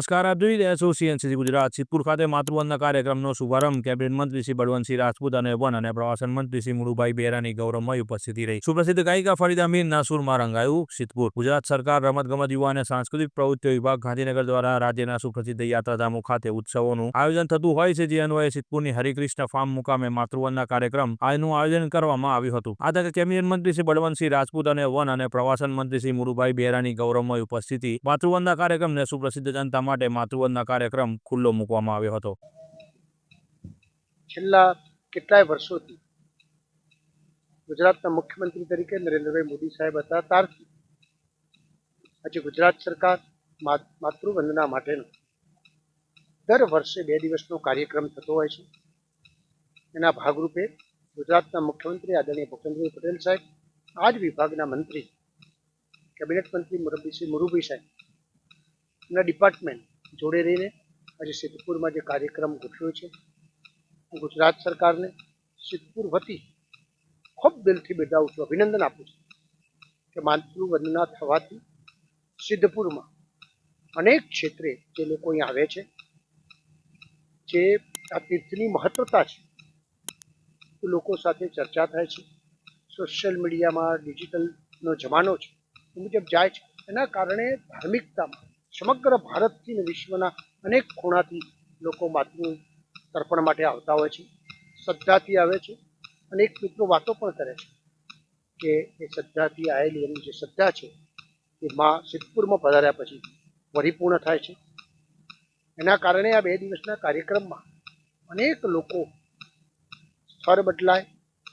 નમસ્કાર, આપ જોઈ રહ્યા છો સીએનસીસી ગુજરાત. સિદ્ધપુર ખાતે માતૃવંદના કાર્યક્રમનો શુભારંભ કેબિનેટ મંત્રી શ્રી બળવંતસિંહ રાજપૂત અને વન અને પ્રવાસન મંત્રી શ્રી મુળુભાઈ બેરાની ગૌરવમય ઉપસ્થિતિ રહી. સુપ્રસિદ્ધ ગાયિકા ફરીદા મીરના સૂરમાં રંગાયું સિદ્ધપુર. ગુજરાત સરકાર રમતગમત યુવા અને સાંસ્કૃતિક પ્રવૃત્તિઓ વિભાગ ગાંધીનગર દ્વારા રાજ્યના સુપ્રસિદ્ધ યાત્રાધામો ખાતે ઉત્સવોનું આયોજન થતું હોય છે, જે અન્વયે સિદ્ધપુરની હરિકૃષ્ણ ફાર્મ મુકામે માતૃવંદના કાર્યક્રમ આનું આયોજન કરવામાં આવ્યું હતું. આ તકે કેબિનેટ મંત્રી શ્રી બળવંતસિંહ રાજપૂત અને વન અને પ્રવાસન મંત્રી શ્રી મુળુભાઈ બેરાની ગૌરવમય ઉપસ્થિતિ માતૃવંદના કાર્યક્રમને સુપ્રસિદ્ધ જનતા માટે માતૃવંદના કાર્યક્રમ ખુલ્લો મૂકવામાં આવ્યો હતો. છેલ્લા કેટલાય વર્ષોથી ગુજરાતના મુખ્યમંત્રી તરીકે નરેન્દ્રભાઈ મોદી સાહેબ હતા ત્યારથી આજે ગુજરાત સરકાર માતૃવંદના માટેનો દર વર્ષે 2 દિવસનો કાર્યક્રમ થતો હોય છે. એના ભાગરૂપે ગુજરાતના મુખ્યમંત્રી આદરણીય ભૂપેન્દ્રભાઈ પટેલ સાહેબ, આ જ વિભાગના મંત્રી કેબિનેટ મંત્રી શ્રી મુરુભાઈ સાહેબ ના ડિપાર્ટમેન્ટ જોડે રહીને આજે સિદ્ધપુરમાં જે કાર્યક્રમ ગોઠવ્યો છે, હું ગુજરાત સરકારને સિદ્ધપુર વતી ખૂબ દિલથી બિરદાવું છું, અભિનંદન આપું છું કે માતૃવંદના થવાથી સિદ્ધપુરમાં અનેક ક્ષેત્રે જે લોકો અહીં આવે છે, જે આ તીર્થની મહત્વતા છે એ લોકો સાથે ચર્ચા થાય છે. સોશિયલ મીડિયામાં ડિજિટલનો જમાનો છે એ મુજબ જાય છે. એના કારણે ધાર્મિકતામાં સમગ્ર ભારતથી અને વિશ્વના અનેક ખૂણાથી લોકો માતૃ તર્પણ માટે આવતા હોય છે, શ્રદ્ધાથી આવે છે. અનેક મિત્રો વાતો પણ કરે છે કે એ શ્રદ્ધાથી આવેલી એની જે શ્રદ્ધા છે એ માં સિદ્ધપુરમાં પધાર્યા પછી પરિપૂર્ણ થાય છે. એના કારણે આ 2 દિવસના કાર્યક્રમમાં અનેક લોકો સ્થળ બદલાય,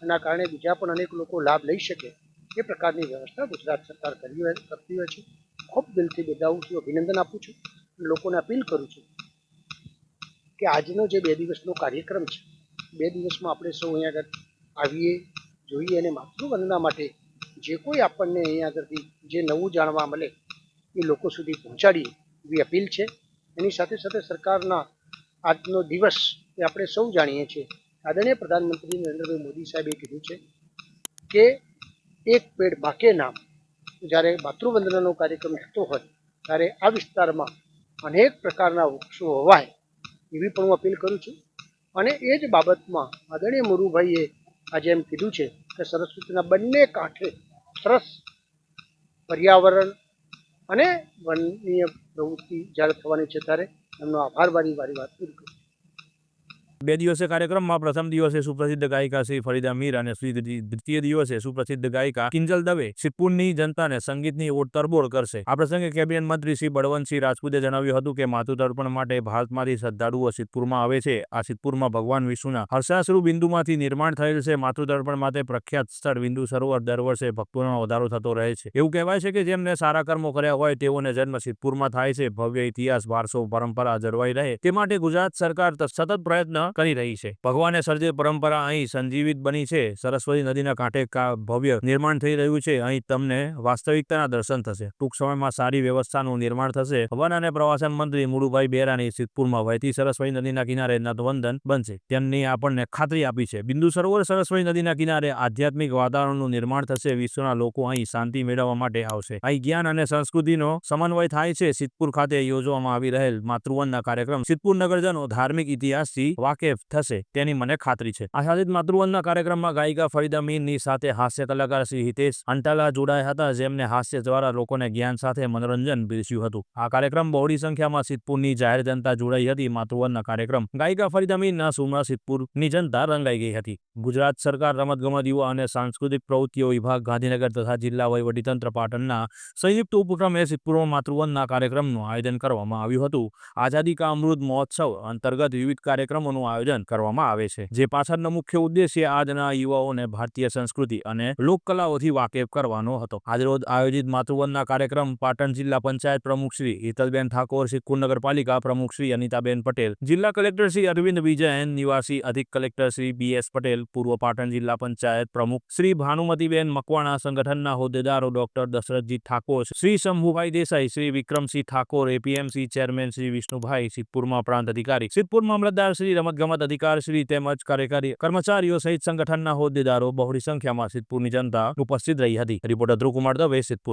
એના કારણે બીજા પણ અનેક લોકો લાભ લઈ શકે એ પ્રકારની વ્યવસ્થા ગુજરાત સરકાર કરતી હોય છે. ખૂબ દિલથી બિરદાવું છું, અભિનંદન આપું છું. લોકોને અપીલ કરું છું કે આજનો જે 2 દિવસનો કાર્યક્રમ છે, 2 દિવસમાં આપણે સૌ અહીંયા આગળ આવીએ, જોઈએ અને માતૃવંદના માટે જે કોઈ આપણને અહીંયા આગળથી જે નવું જાણવા મળે એ લોકો સુધી પહોંચાડીએ એવી અપીલ છે. એની સાથે સાથે સરકારના આજનો દિવસ એ આપણે સૌ જાણીએ છીએ. આદરણીય પ્રધાનમંત્રી નરેન્દ્રભાઈ મોદી સાહેબે કીધું છે કે એક પેડ બાકે નામ. જ્યારે માતૃવંદનાનો કાર્યક્રમ થતો હોય ત્યારે આ વિસ્તારમાં અનેક પ્રકારના વૃક્ષો વવાય એવી પણ હું અપીલ કરું છું. અને એ જ બાબતમાં આદરણીય મુરુભાઈએ આજે એમ કીધું છે કે સરસ્વતીના બંને કાંઠે સરસ પર્યાવરણ અને વનનીય પ્રવૃત્તિ જ્યારે થવાની છે ત્યારે એમનો આભાર મારી વાત પૂરી કરું. 2 દિવસીય કાર્યક્રમમાં પ્રથમ દિવસે સુપ્રસિદ્ધ ગાયિકા શ્રી ફરીદા મીર અને દ્વિતીય દિવસે સુપ્રસિદ્ધ ગાયિકા કિંજલ દવે સિદ્ધપુરની જનતાને સંગીતની ઓટ તરબોળ કરશે. આ પ્રસંગે કેબિનેટ મંત્રી શ્રી બળવંતસિંહ રાજપૂતે જણાવ્યું હતું કે માતૃતર્પણ માટે ભારતમાંથી શ્રદ્ધાળુઓ સિદ્ધપુરમાં આવે છે. આ સિદ્ધપુરમાં ભગવાન વિષ્ણુના હર્ષાશ્રુ બિંદુમાંથી નિર્માણ થયેલ છે. માતૃતર્પણ માટે પ્રખ્યાત સ્થળ બિંદુ સરોવર દર વર્ષે ભક્તોનો વધારો થતો રહે છે. એવું કહેવાય છે કે જેમને સારા કર્મો કર્યા હોય તેઓને જન્મ સિદ્ધપુરમાં થાય છે. ભવ્ય ઇતિહાસ, વારસો, પરંપરા જળવાઈ રહે તે માટે ગુજરાત સરકાર સતત પ્રયત્ન કરી રહી છે. ભગવાને સર્જિત પરંપરા અહીં સંજીવિત બની છે. સરસ્વતી નદીના કાંઠે ભવ્ય નિર્માણ થઈ રહ્યું છે. અહીં તમને વાસ્તવિકતાના દર્શન થશે. ટૂંક સમયમાં સારી વ્યવસ્થાનું નિર્માણ થશે. વન અને પ્રવાસન મંત્રી મુળુભાઈ બેરાની સિદ્ધપુરમાં વહેતી સરસ્વતી નદીના કિનારે નદવંદન બનશે તેમની આપણને ખાતરી આપી છે. બિંદુ સરોવર સરસ્વતી નદીના કિનારે આધ્યાત્મિક વાતાવરણનું નિર્માણ થશે. વિશ્વના લોકો અહીં શાંતિ મેળવવા માટે આવશે. અહીં જ્ઞાન અને સંસ્કૃતિનો સમન્વય થાય છે. સિદ્ધપુર ખાતે યોજવામાં આવી રહેલ માતૃવંદના કાર્યક્રમ સિદ્ધપુર નગરજનો ધાર્મિક ઇતિહાસથી વાકેફ થશે તેની મને ખાતરી છે. આ સાથે માતૃવંદના કાર્યક્રમમાં ગાયિકા ફરીદા મીરની સાથે હાસ્ય કલાકાર શ્રી હિતેશ અંટાલા જોડાયા હતા, જેમને હાસ્ય દ્વારા લોકોને જ્ઞાન સાથે મનોરંજન પીરસ્યું હતું. આ કાર્યક્રમ બહોળી સંખ્યામાં સિદ્ધપુરની જાહેર જનતા જોડાઈ હતી. માતૃવંદના કાર્યક્રમ ગાયિકા ફરીદા મીરના સૂરમાં સિદ્ધપુરની જનતા રંગાઈ ગઈ હતી. ગુજરાત સરકાર રમતગમત યુવા અને સાંસ્કૃતિક પ્રવૃત્તિઓ વિભાગ ગાંધીનગર તથા જિલ્લા વહીવટીતંત્ર પાટણના સંયુક્ત ઉપક્રમે સિદ્ધપુરમાં માતૃવંદના કાર્યક્રમનું આયોજન કરવામાં આવ્યું હતું. આઝાદી કા અમૃત મહોત્સવ અંતર્ગત વિવિધ કાર્યક્રમોનું આયોજન કરવામાં આવે છે, જે પાછળનો મુખ્ય ઉદ્દેશ્ય આજના યુવાઓને ભારતીય સંસ્કૃતિ અને લોકકલાઓથી વાકેફ કરવાનો હતો. આજરોજ આયોજિત માતૃવંદના કાર્યક્રમ પાટણ જિલ્લા પંચાયત પ્રમુખ શ્રી હિતલબેન ઠાકોર, સિદ્ધપુર નગરપાલિકા પ્રમુખ શ્રી અનિતાબેન પટેલ, જિલ્લા કલેક્ટર શ્રી અરવિંદ વિજયન, નિવાસી અધિક કલેક્ટર શ્રી BS પટેલ, પૂર્વ પાટણ જિલ્લા પંચાયત પ્રમુખ શ્રી ભાનુમતીબેન મકવાણા, સંગઠનના હોદ્દેદારો ડોક્ટર દશરથજી ઠાકોર, શ્રી શંભુભાઈ દેસાઈ, શ્રી વિક્રમસિંહ ઠાકોર, APMC ચેરમેન શ્રી વિષ્ણુભાઈ, સિદ્ધપુરમાં પ્રાંત અધિકારી, સિદ્ધપુર મામલતદાર શ્રી, રમતગમત અધિકાર શ્રી તેમજ કાર્યકારી કર્મચારીઓ સહિત સંગઠનના હોદ્દેદારો બહોળી સંખ્યામાં સિદ્ધપુરની જનતા ઉપસ્થિત રહી હતી. રિપોર્ટર ધ્રુવ કુમાર દવે, સિદ્ધપુર.